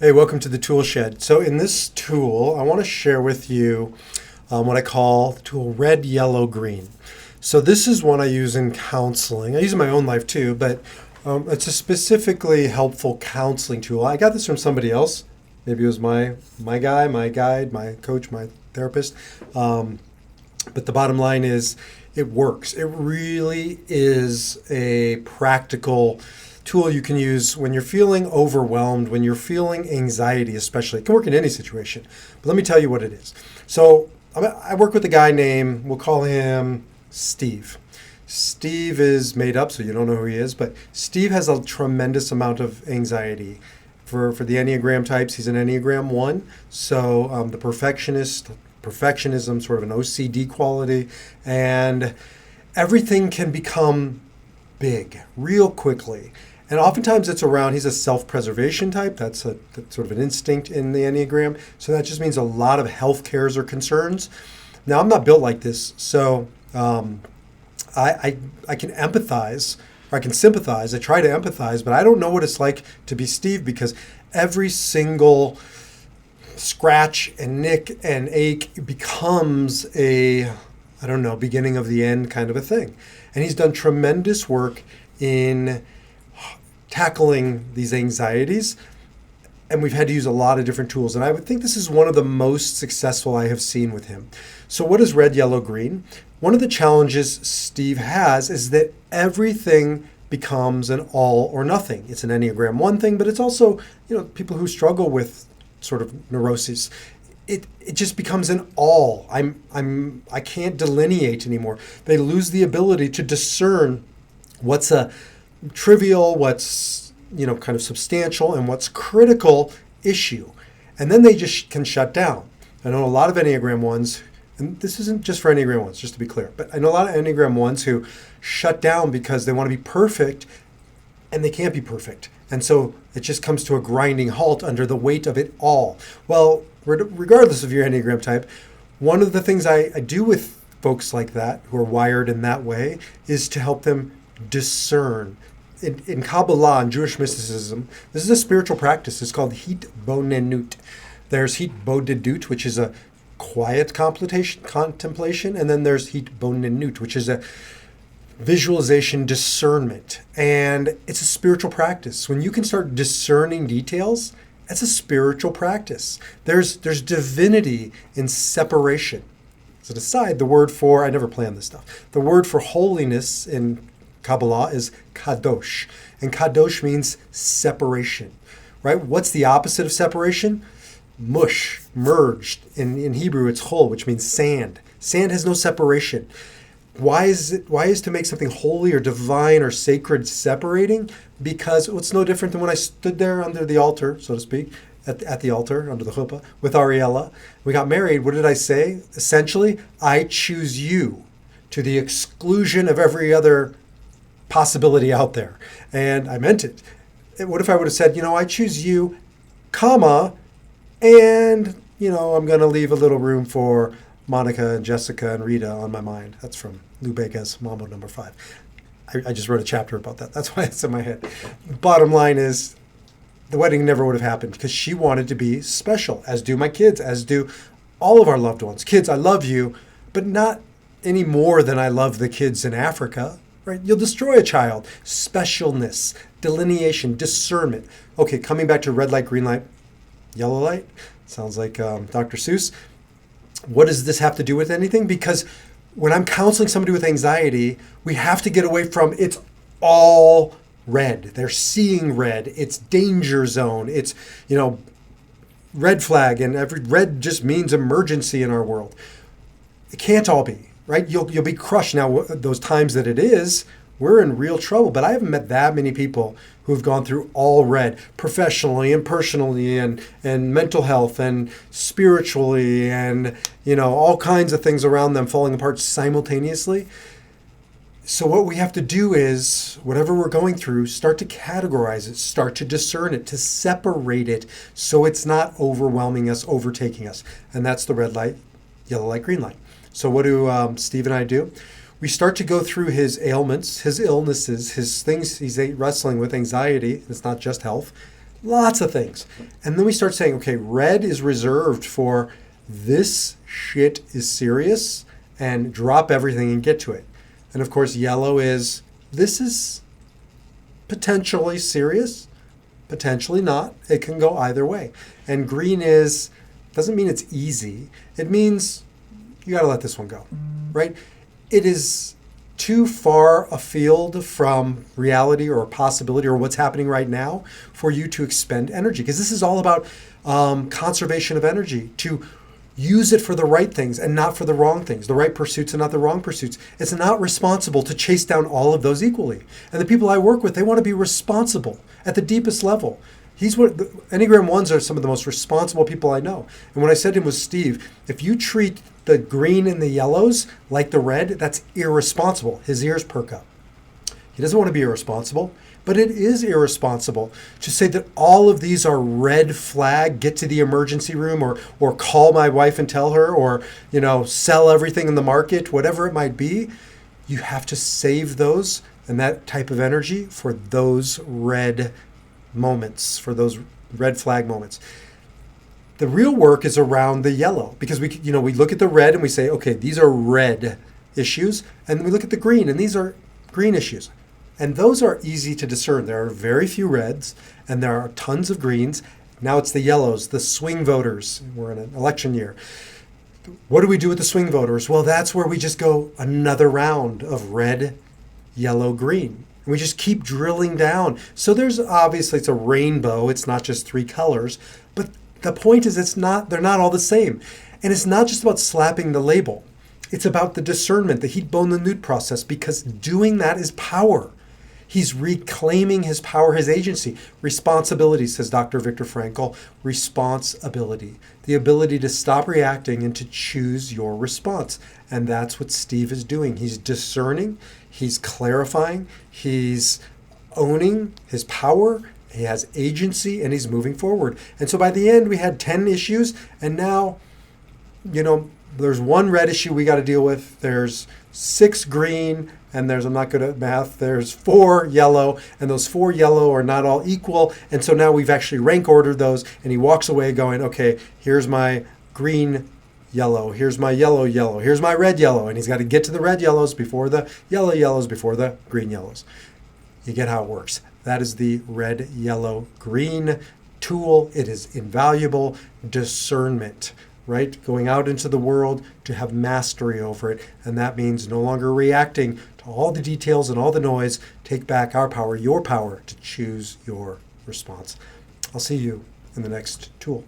Hey, welcome to the Tool Shed. So in this tool, I want to share with you what I call the tool red, yellow, green. So this is one I use in counseling. I use it in my own life too, but it's a specifically helpful counseling tool. I got this from somebody else. Maybe it was my guy, my guide, my coach, my therapist. But the bottom line is it works. It really is a practical tool you can use when you're feeling overwhelmed, when you're feeling anxiety especially. It can work in any situation. But let me tell you what it is. So I work with a guy named, we'll call him Steve. Steve is made up, so you don't know who he is, but Steve has a tremendous amount of anxiety. For the Enneagram types, he's an Enneagram 1. So the perfectionism, sort of an OCD quality, and everything can become big real quickly. And oftentimes it's around, he's a self-preservation type. That's sort of an instinct in the Enneagram. So that just means a lot of health cares or concerns. Now, I'm not built like this, so I can empathize, or I can sympathize. I try to empathize, but I don't know what it's like to be Steve, because every single scratch and nick and ache becomes beginning of the end kind of a thing. And he's done tremendous work in tackling these anxieties, and we've had to use a lot of different tools. And I would think this is one of the most successful I have seen with him. So what is red, yellow, green? One of the challenges Steve has is that everything becomes an all or nothing. It's an Enneagram 1 thing, but it's also, people who struggle with sort of neuroses. It just becomes an all. I can't delineate anymore. They lose the ability to discern what's a trivial, what's kind of substantial, and what's critical issue. And then they just can shut down. I know a lot of Enneagram 1s, and this isn't just for Enneagram 1s, just to be clear, but I know a lot of Enneagram 1s who shut down because they want to be perfect, and they can't be perfect. And so it just comes to a grinding halt under the weight of it all. Well, regardless of your Enneagram type, one of the things I do with folks like that who are wired in that way is to help them discern. In Kabbalah and Jewish mysticism, this is a spiritual practice. It's called hitbonenut. There's hitbodedut, which is a quiet contemplation, and then there's hitbonenut, which is a visualization discernment. And it's a spiritual practice. When you can start discerning details, that's a spiritual practice. There's divinity in separation. As an aside, I never planned this stuff. The word for holiness in Kabbalah is kadosh. And kadosh means separation, right? What's the opposite of separation? Mush, merged. In Hebrew, it's chol, which means sand. Sand has no separation. Why is to make something holy or divine or sacred separating? Because it's no different than when I stood there under the altar, so to speak, at the altar, under the chuppah, with Ariella. We got married. What did I say? Essentially, I choose you to the exclusion of every other possibility out there. And I meant it. What if I would have said, I choose you, comma, and, I'm going to leave a little room for Monica and Jessica and Rita on my mind. That's from Lou Bega's Mambo number 5. I just wrote a chapter about that. That's why it's in my head. Bottom line is, the wedding never would have happened because she wanted to be special, as do my kids, as do all of our loved ones. Kids, I love you, but not any more than I love the kids in Africa. Right? You'll destroy a child. Specialness, delineation, discernment. Okay, coming back to red light, green light, yellow light. Sounds like Dr. Seuss. What does this have to do with anything? Because when I'm counseling somebody with anxiety, we have to get away from it's all red. They're seeing red. It's danger zone. It's, red flag. And every red just means emergency in our world. It can't all be. Right? You'll be crushed. Now, those times that it is, we're in real trouble. But I haven't met that many people who've gone through all red, professionally and personally, and mental health and spiritually, and all kinds of things around them falling apart simultaneously. So what we have to do is, whatever we're going through, start to categorize it, start to discern it, to separate it, so it's not overwhelming us, overtaking us. And that's the red light, yellow light, green light. So what do Steve and I do? We start to go through his ailments, his illnesses, his things he's wrestling with, anxiety. It's not just health. lots of things. And then we start saying, okay, red is reserved for this shit is serious, and drop everything and get to it. And of course, yellow is this is potentially serious, potentially not. It can go either way. And green is doesn't mean it's easy. It means you got to let this one go, right? It is too far afield from reality or possibility or what's happening right now for you to expend energy, because this is all about conservation of energy, to use it for the right things and not for the wrong things, the right pursuits and not the wrong pursuits. It's not responsible to chase down all of those equally. And the people I work with, they want to be responsible at the deepest level. Enneagram 1s are some of the most responsible people I know. And what I said to him was, Steve, if you treat the green and the yellows like the red, that's irresponsible. His ears perk up. He doesn't want to be irresponsible, but it is irresponsible to say that all of these are red flag, get to the emergency room, or call my wife and tell her, or sell everything in the market, whatever it might be. You have to save those and that type of energy for those red moments, for those red flag moments. The real work is around the yellow, because we look at the red and we say, okay, these are red issues, and we look at the green and these are green issues. And those are easy to discern. There are very few reds and there are tons of greens. Now it's the yellows, the swing voters. We're in an election year. What do we do with the swing voters? Well, that's where we just go another round of red, yellow, green. And we just keep drilling down. So there's obviously, it's a rainbow. It's not just three colors. But the point is they're not all the same. And it's not just about slapping the label. It's about the discernment, the heat, bone, and newt process, because doing that is power. He's reclaiming his power, his agency. Responsibility, says Dr. Viktor Frankl, responsibility. The ability to stop reacting and to choose your response. And that's what Steve is doing. He's discerning, he's clarifying, he's owning his power, he has agency, and he's moving forward. And so by the end, we had 10 issues, and now, there's one red issue we got to deal with. There's 6 green, and I'm not good at math, there's 4 yellow, and those 4 yellow are not all equal. And so now we've actually rank ordered those, and he walks away going, okay, here's my green yellow, here's my yellow yellow, here's my red yellow. And he's got to get to the red yellows before the yellow yellows, before the green yellows. You get how it works. That is the red, yellow, green tool. It is invaluable. Discernment. Right? Going out into the world to have mastery over it. And that means no longer reacting to all the details and all the noise. Take back our power, your power, to choose your response. I'll see you in the next tool.